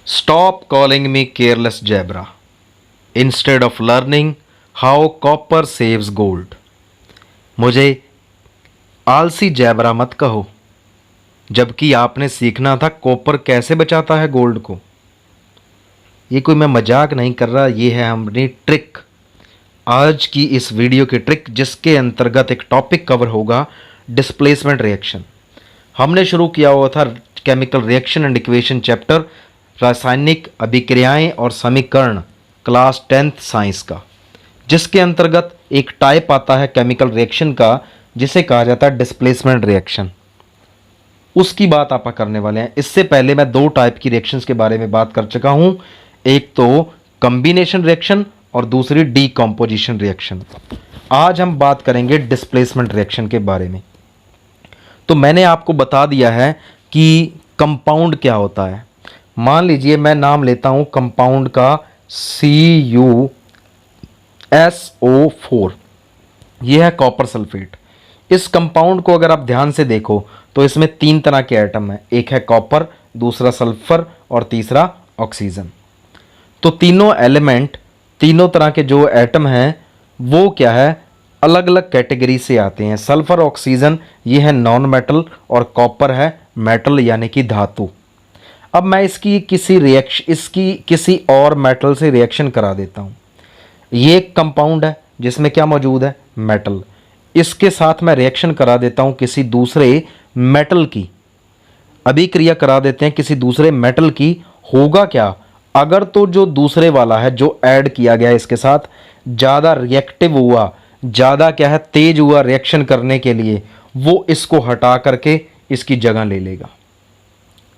Stop calling me careless Jabra. Instead of learning how copper saves gold. मुझे आलसी zebra मत कहो, जबकि आपने सीखना था कॉपर कैसे बचाता है गोल्ड को। ये कोई मैं मजाक नहीं कर रहा, ये है हमारी ट्रिक। आज की इस वीडियो की ट्रिक, जिसके अंतर्गत एक टॉपिक कवर होगा, डिस्प्लेसमेंट रिएक्शन। हमने शुरू किया हुआ था chemical reaction and equation chapter, रासायनिक अभिक्रियाएं और समीकरण, क्लास 10th साइंस का, जिसके अंतर्गत एक टाइप आता है केमिकल रिएक्शन का जिसे कहा जाता है डिस्प्लेसमेंट रिएक्शन। उसकी बात आप करने वाले हैं। इससे पहले मैं दो टाइप की रिएक्शंस के बारे में बात कर चुका हूं, एक तो कॉम्बिनेशन रिएक्शन और दूसरी डीकंपोजिशन रिएक्शन। आज हम बात करेंगे डिस्प्लेसमेंट रिएक्शन के बारे में। तो मैंने आपको बता दिया है कि कंपाउंड क्या होता है। मान लीजिए मैं नाम लेता हूं कंपाउंड का CuSO4, यह है कॉपर सल्फेट। इस कंपाउंड को अगर आप ध्यान से देखो तो इसमें तीन तरह के एटम हैं, एक है कॉपर, दूसरा सल्फर और तीसरा ऑक्सीजन। तो तीनों एलिमेंट, तीनों तरह के जो एटम हैं वो क्या है, अलग अलग कैटेगरी से आते हैं। सल्फर ऑक्सीजन ये है नॉन मेटल और कॉपर है मेटल यानी कि धातु। अब मैं इसकी किसी और मेटल से रिएक्शन करा देता हूँ। ये एक कंपाउंड है जिसमें क्या मौजूद है, मेटल। इसके साथ मैं रिएक्शन करा देता हूँ किसी दूसरे मेटल की, अभिक्रिया करा देते हैं किसी दूसरे मेटल की। होगा क्या, अगर तो जो दूसरे वाला है जो ऐड किया गया इसके साथ ज़्यादा रिएक्टिव हुआ, ज़्यादा क्या है तेज हुआ रिएक्शन करने के लिए, वो इसको हटा करके इसकी जगह ले लेगा।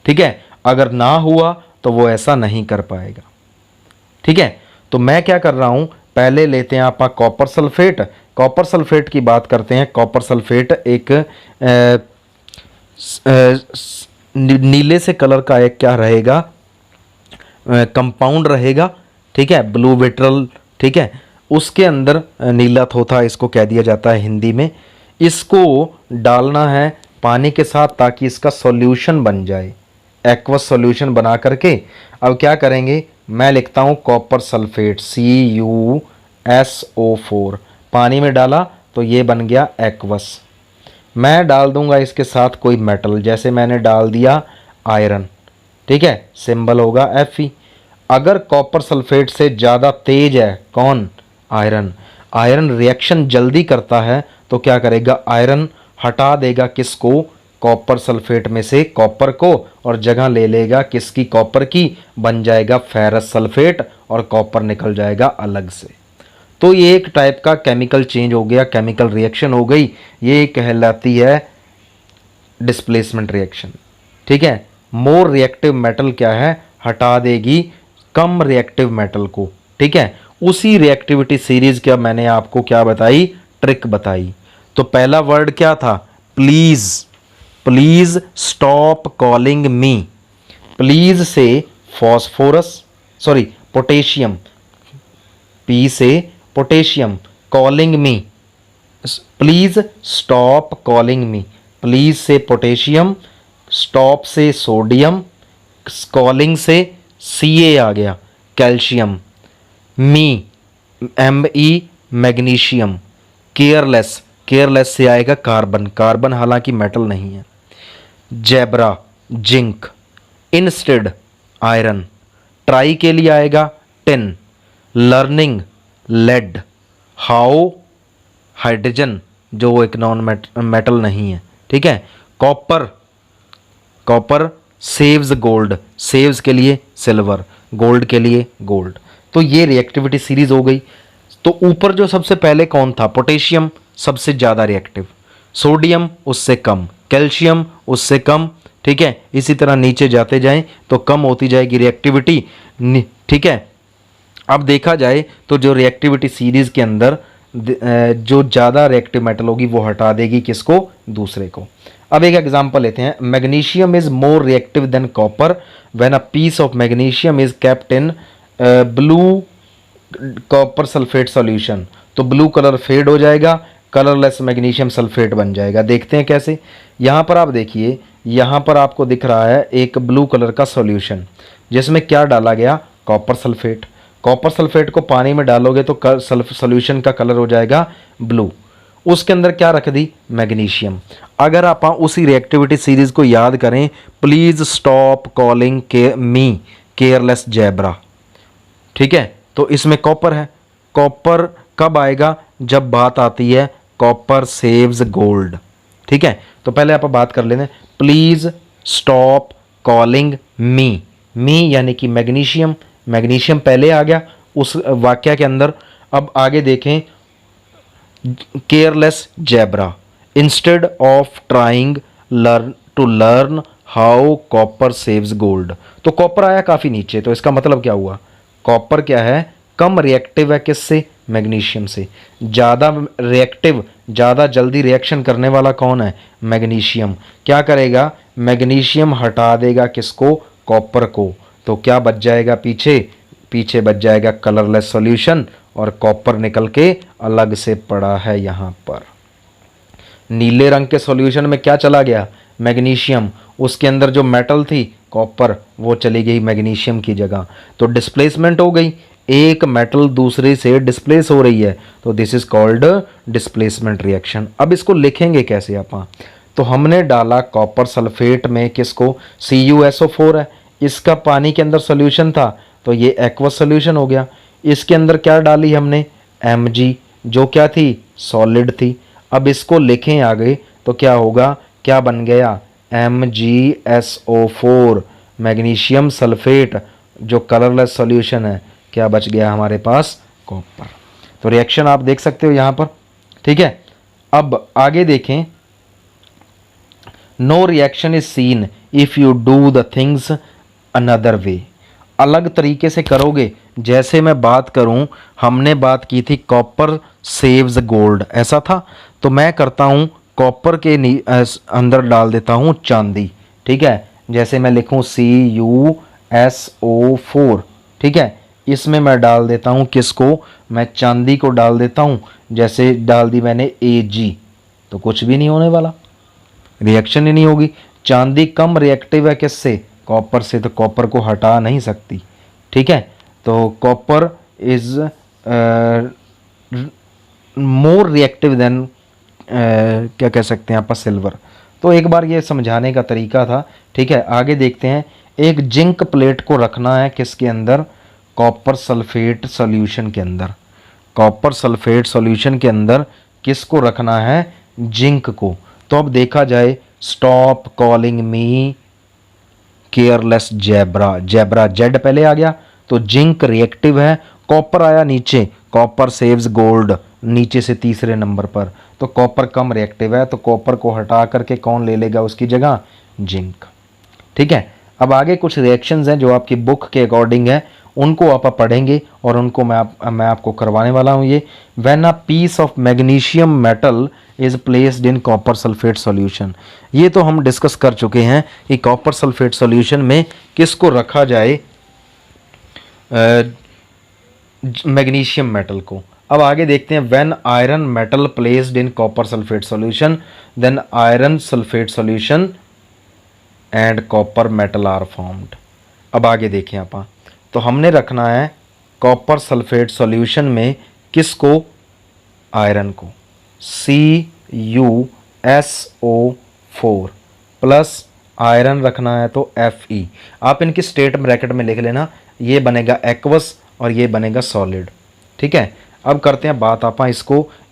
ठीक है, अगर ना हुआ तो वो ऐसा नहीं कर पाएगा। ठीक है, तो मैं क्या कर रहा हूं, पहले लेते हैं आप कॉपर सल्फेट। कॉपर सल्फेट की बात करते हैं। कॉपर सल्फेट एक नीले से कलर का एक क्या रहेगा, कंपाउंड रहेगा। ठीक है, ब्लू विट्रल। ठीक है, उसके अंदर नीला थोथा इसको कह दिया जाता है हिंदी में। इसको डालना है पानी के साथ ताकि इसका सॉल्यूशन बन जाए, एक्वस सॉल्यूशन बना करके। अब क्या करेंगे, मैं लिखता हूँ कॉपर सल्फेट CuSO4, पानी में डाला तो ये बन गया एक्वस। मैं डाल दूंगा इसके साथ कोई मेटल, जैसे मैंने डाल दिया आयरन। ठीक है, सिंबल होगा Fe। अगर कॉपर सल्फेट से ज़्यादा तेज है कौन, आयरन। आयरन रिएक्शन जल्दी करता है तो क्या करेगा, आयरन हटा देगा किसको, कॉपर सल्फेट में से कॉपर को, और जगह ले लेगा किसकी, कॉपर की। बन जाएगा फेरस सल्फेट और कॉपर निकल जाएगा अलग से। तो ये एक टाइप का केमिकल चेंज हो गया, केमिकल रिएक्शन हो गई। ये कहलाती है डिस्प्लेसमेंट रिएक्शन। ठीक है, मोर रिएक्टिव मेटल क्या है, हटा देगी कम रिएक्टिव मेटल को। ठीक है, उसी रिएक्टिविटी सीरीज का मैंने आपको क्या बताई, ट्रिक बताई। तो पहला वर्ड क्या था, please. Please stop calling me. Please से फॉस्फोरस, सॉरी पोटेशियम, पी से potassium, calling me, please stop calling me. Please से पोटेशियम, स्टॉप से सोडियम, कॉलिंग से Ca आ गया calcium, me Me magnesium, careless, careless से आएगा कार्बन, कार्बन हालांकि मेटल नहीं है, zebra zinc, instead iron, try के लिए आएगा tin, learning lead, how hydrogen जो एक नॉन मेटल नहीं है। ठीक है, copper, copper saves gold, saves के लिए सिल्वर, गोल्ड के लिए गोल्ड। तो ये रिएक्टिविटी सीरीज हो गई। तो ऊपर जो सबसे पहले कौन था, पोटेशियम सबसे ज़्यादा रिएक्टिव, सोडियम उससे कम, कैल्शियम उससे कम। ठीक है, इसी तरह नीचे जाते जाएं तो कम होती जाएगी रिएक्टिविटी। ठीक है, अब देखा जाए तो जो रिएक्टिविटी सीरीज के अंदर जो ज़्यादा रिएक्टिव मेटल होगी वो हटा देगी किसको, दूसरे को। अब एक एग्जांपल लेते हैं, magnesium is more reactive than copper when a piece of magnesium is kept in blue copper sulphate solution. तो ब्लू कलर फेड हो जाएगा, कलरलेस मैग्नीशियम सल्फेट बन जाएगा। देखते हैं कैसे। यहाँ पर आप देखिए, यहाँ पर आपको दिख रहा है एक ब्लू कलर का सॉल्यूशन, जिसमें क्या डाला गया, कॉपर सल्फेट। कॉपर सल्फेट को पानी में डालोगे तो सॉल्यूशन का कलर हो जाएगा ब्लू। उसके अंदर क्या रख दी, मैग्नीशियम। अगर आप उसी रिएक्टिविटी सीरीज को याद करें, please stop calling me careless zebra, ठीक है। तो इसमें कॉपर है। कॉपर कब आएगा, जब बात आती है कॉपर सेव्स गोल्ड, ठीक है। तो पहले आप बात कर लेते हैं, प्लीज स्टॉप कॉलिंग मी, मी यानी कि मैग्नीशियम, मैग्नीशियम पहले आ गया उस वाक्य के अंदर। अब आगे देखें, careless zebra, instead of trying to learn how copper saves gold. तो कॉपर आया काफ़ी नीचे, तो इसका मतलब क्या हुआ, कॉपर क्या है, कम रिएक्टिव है किससे, मैग्नीशियम से। ज़्यादा रिएक्टिव, ज़्यादा जल्दी रिएक्शन करने वाला कौन है, मैग्नीशियम। क्या करेगा, मैग्नीशियम हटा देगा किसको, कॉपर को। तो क्या बच जाएगा पीछे, पीछे बच जाएगा कलरलेस सॉल्यूशन, और कॉपर निकल के अलग से पड़ा है यहाँ पर। नीले रंग के सॉल्यूशन में क्या चला गया, मैग्नीशियम। उसके अंदर जो मेटल थी कॉपर, वो चली गई मैग्नीशियम की जगह। तो डिस्प्लेसमेंट हो गई, एक मेटल दूसरे से डिस्प्लेस हो रही है, तो this is called displacement reaction. अब इसको लिखेंगे कैसे आप, तो हमने डाला कॉपर सल्फेट में किसको, CuSO4 है, इसका पानी के अंदर सॉल्यूशन था, तो ये एक्वस सॉल्यूशन हो गया। इसके अंदर क्या डाली हमने, Mg, जो क्या थी, सॉलिड थी। अब इसको लिखें आगे तो क्या होगा, क्या बन गया, MgSO4, मैग्नीशियम सल्फेट, जो कलरलेस सॉल्यूशन है, क्या बच गया हमारे पास, कॉपर। तो रिएक्शन आप देख सकते हो यहाँ पर, ठीक है। अब आगे देखें, no reaction is seen if you do the things another way. अलग तरीके से करोगे, जैसे मैं बात करूं, हमने बात की थी कॉपर सेव्स गोल्ड, ऐसा था। तो मैं करता हूं, कॉपर के अंदर डाल देता हूं चांदी, ठीक है। जैसे मैं लिखूं CuSO4, ठीक है। इसमें मैं डाल देता हूं किसको, मैं चांदी को डाल देता हूं। जैसे डाल दी मैंने Ag, तो कुछ भी नहीं होने वाला, रिएक्शन ही नहीं होगी। चांदी कम रिएक्टिव है किससे, कॉपर से, तो कॉपर को हटा नहीं सकती, ठीक है। तो copper is more reactive then, क्या कह सकते हैं आप, सिल्वर। तो एक बार ये समझाने का तरीका था, ठीक है। आगे देखते हैं, एक जिंक प्लेट को रखना है किसके अंदर, कॉपर सल्फेट सॉल्यूशन के अंदर। कॉपर सल्फेट सॉल्यूशन के अंदर किसको रखना है, जिंक को। तो अब देखा जाए, स्टॉप कॉलिंग मी केयरलेस जैबरा, जैबरा जेड पहले आ गया, तो जिंक रिएक्टिव है, कॉपर आया नीचे, कॉपर सेव्स गोल्ड नीचे से तीसरे नंबर पर, तो कॉपर कम रिएक्टिव है, तो कॉपर को हटा करके कौन ले लेगा उसकी जगह, जिंक, ठीक है। अब आगे कुछ रिएक्शंस हैं जो आपकी बुक के अकॉर्डिंग है, उनको आप पढ़ेंगे और उनको मैं आपको करवाने वाला हूँ। ये when a piece of magnesium metal is placed in copper sulphate solution, ये तो हम डिस्कस कर चुके हैं कि कॉपर सल्फेट सॉल्यूशन में किसको रखा जाए, मैग्नीशियम मेटल को। अब आगे देखते हैं, when iron metal placed in copper sulphate solution then iron sulphate solution and copper metal are formed. अब आगे देखें आप, तो हमने रखना है कॉपर सल्फेट सॉल्यूशन में किसको, आयरन को, CuSO4 प्लस आयरन रखना है तो Fe। आप इनकी स्टेट ब्रैकेट में लिख लेना, ये बनेगा एक्वस और ये बनेगा सॉलिड, ठीक है। अब करते हैं बात आप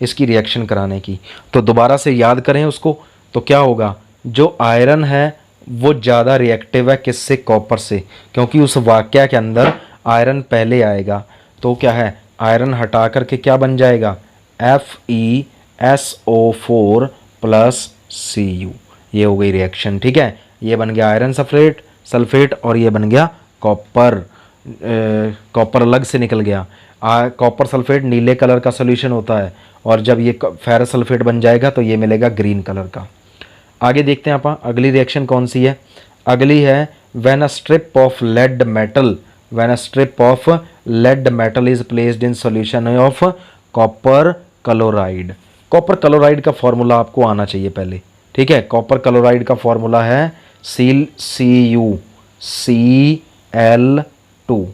इसकी रिएक्शन कराने की। तो दोबारा से याद करें उसको, तो क्या होगा, जो आयरन है वो ज़्यादा रिएक्टिव है किससे, कॉपर से, क्योंकि उस वाक्य के अंदर आयरन पहले आएगा। तो क्या है, आयरन हटा करके क्या बन जाएगा, FeSO4 प्लस Cu, ये हो गई रिएक्शन, ठीक है। ये बन गया आयरन सल्फेट और ये बन गया कॉपर, कॉपर अलग से निकल गया। कॉपर सल्फेट नीले कलर का सोल्यूशन होता है, और जब ये फेरस सल्फेट बन जाएगा तो ये मिलेगा ग्रीन कलर का। आगे देखते हैं आप, अगली रिएक्शन कौन सी है, अगली है when a strip of lead metal, when a strip of lead metal is placed in solution of copper chloride. Copper chloride का फॉर्मूला आपको आना चाहिए पहले, ठीक है। कॉपर क्लोराइड का फॉर्मूला है CuCl2,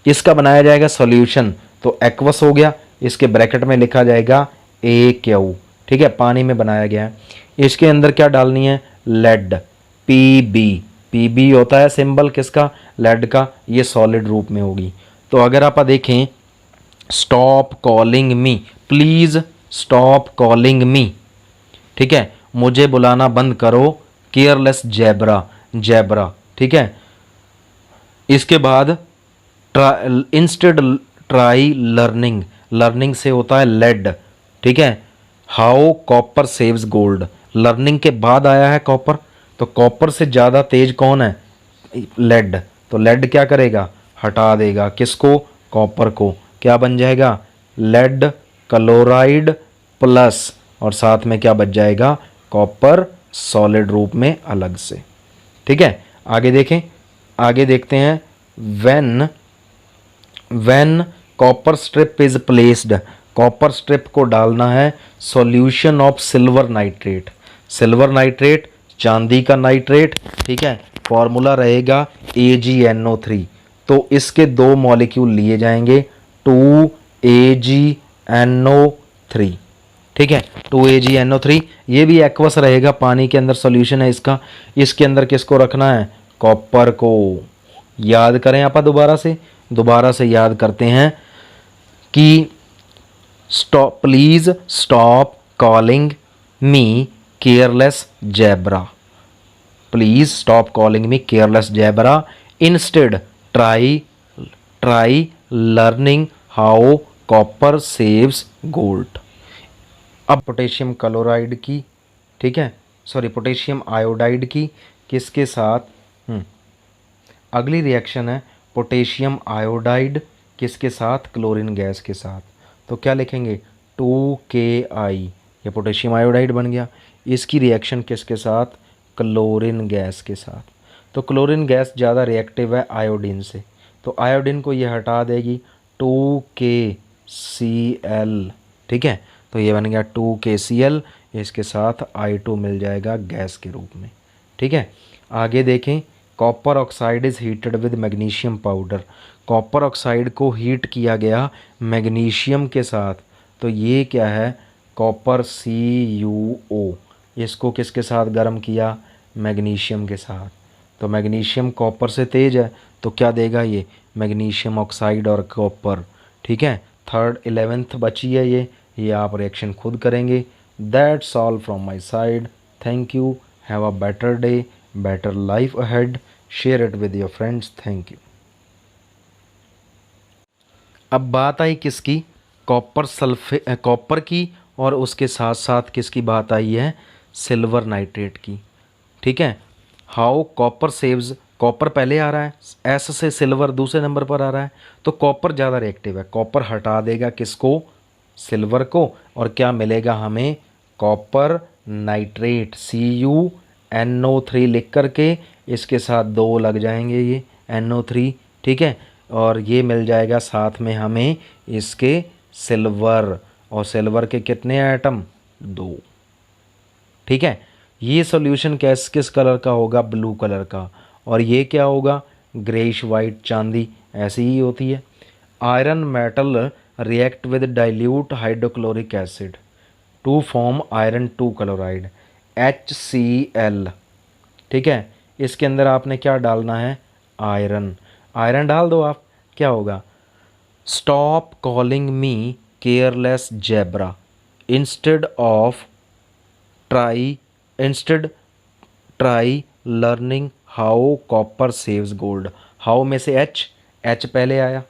इसका बनाया जाएगा सॉल्यूशन, तो एक्वस हो गया, इसके ब्रैकेट में लिखा जाएगा AQ, ठीक है, पानी में बनाया गया है। इसके अंदर क्या डालनी है, लेड, Pb होता है सिंबल किसका, लेड का, ये सॉलिड रूप में होगी। तो अगर आप देखें, stop calling me, please stop calling मी, ठीक है, मुझे बुलाना बंद करो, केयरलेस जेब्रा, ठीक है। इसके बाद इंस्टेड ट्राई लर्निंग से होता है लेड, ठीक है। How copper saves gold, learning के बाद आया है कॉपर, तो कॉपर से ज़्यादा तेज कौन है, लेड, तो लेड क्या करेगा, हटा देगा किसको, कॉपर को, क्या बन जाएगा, लेड क्लोराइड प्लस, और साथ में क्या बच जाएगा, कॉपर सॉलिड रूप में अलग से, ठीक है। आगे देखें, आगे देखते हैं, when copper strip is placed, copper strip को डालना है सॉल्यूशन ऑफ सिल्वर नाइट्रेट, चांदी का नाइट्रेट, ठीक है, फॉर्मूला रहेगा AgNO3, तो इसके दो मॉलिक्यूल लिए जाएंगे 2AgNO3, ठीक है, 2AgNO3, ये भी एक्वस रहेगा, पानी के अंदर सॉल्यूशन है इसका, इसके अंदर किसको रखना है, कॉपर को। याद करें, आप दोबारा से याद करते हैं कि please stop calling me careless zebra, please stop calling me careless zebra, instead try learning how copper saves gold. अब पोटेशियम क्लोराइड की, ठीक है, सॉरी पोटेशियम आयोडाइड की किसके साथ, अगली रिएक्शन है पोटेशियम आयोडाइड किसके साथ, क्लोरीन गैस के साथ, तो क्या लिखेंगे 2Ki, ये पोटेशियम आयोडाइड बन गया। इसकी रिएक्शन किसके साथ, क्लोरीन गैस के साथ, तो क्लोरीन गैस ज़्यादा रिएक्टिव है आयोडीन से, तो आयोडीन को ये हटा देगी 2KCl, ठीक है, तो ये बन गया 2KCl, इसके साथ I2 मिल जाएगा गैस के रूप में, ठीक है। आगे देखें, copper oxide is heated with magnesium powder, copper oxide को हीट किया गया मैग्नीशियम के साथ, तो ये क्या है, कॉपर CuO, इसको किसके साथ गर्म किया, मैग्नीशियम के साथ, तो मैग्नीशियम कॉपर से तेज है, तो क्या देगा ये, मैग्नीशियम ऑक्साइड और कॉपर, ठीक है। 3rd 11th बची है ये आप रिएक्शन खुद करेंगे। That's all from my side, thank you, have a better day, better life ahead, share it with your friends, thank you. अब बात आई किसकी, कॉपर की, और उसके साथ साथ किसकी बात आई है, सिल्वर नाइट्रेट की, ठीक है। हाउ कॉपर सेव्स, कॉपर पहले आ रहा है, एस से सिल्वर दूसरे नंबर पर आ रहा है, तो कॉपर ज़्यादा रिएक्टिव है, कॉपर हटा देगा किसको, सिल्वर को, और क्या मिलेगा हमें, कॉपर नाइट्रेट CuNO3 लिख करके, इसके साथ 2 लग जाएंगे ये NO3, ठीक है, और ये मिल जाएगा साथ में हमें इसके सिल्वर, और सिल्वर के कितने एटम, 2, ठीक है। ये सॉल्यूशन किस कलर का होगा, ब्लू कलर का, और ये क्या होगा, ग्रेइश वाइट, चांदी ऐसी ही होती है। Iron metal react with dilute hydrochloric acid to form iron 2 chloride HCl, ठीक है। इसके अंदर आपने क्या डालना है, आयरन डाल दो आप, क्या होगा, stop calling me careless zebra, instead try learning how copper saves gold, how में से H पहले आया,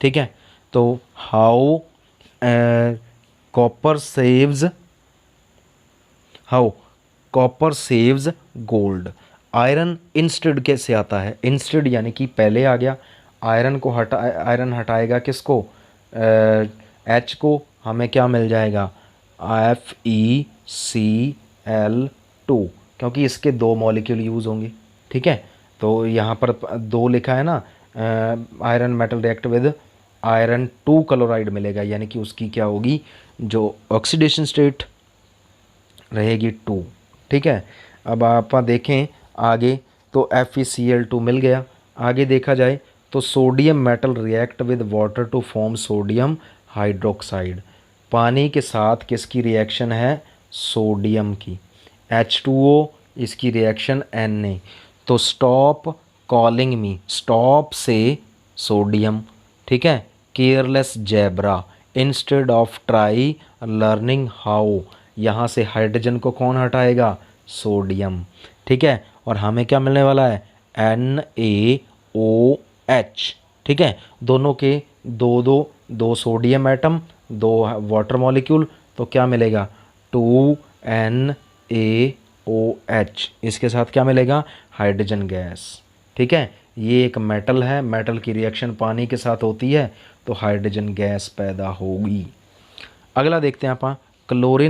ठीक है, तो how copper saves gold. Iron instead कैसे आता है, इंस्टेड यानी कि पहले आ गया, आयरन हटाएगा किसको, H को, हमें क्या मिल जाएगा, FeCl2, क्योंकि इसके 2 मॉलिक्यूल यूज़ होंगे, ठीक है। तो यहाँ पर 2 लिखा है ना, iron metal react with iron 2 chloride मिलेगा, यानी कि उसकी क्या होगी, जो ऑक्सीडेशन स्टेट रहेगी 2, ठीक है। अब आप देखें आगे, तो FeCl2 मिल गया। आगे देखा जाए तो sodium metal react with water to form sodium hydroxide. पानी के साथ किसकी रिएक्शन है? सोडियम की। H2O इसकी रिएक्शन Na। तो स्टॉप कॉलिंग मी, स्टॉप से सोडियम, ठीक है। Careless zebra, instead of try learning how, यहाँ से हाइड्रोजन को कौन हटाएगा? सोडियम, ठीक है। और हमें क्या मिलने वाला है? NaOH, ठीक है। दोनों के दो दो दो सोडियम एटम, दो वाटर मॉलिक्यूल, तो क्या मिलेगा? 2NaOH। इसके साथ क्या मिलेगा? हाइड्रोजन गैस, ठीक है। ये एक मेटल है, मेटल की रिएक्शन पानी के साथ होती है तो हाइड्रोजन गैस पैदा होगी। अगला देखते हैं आप, क्लोरीन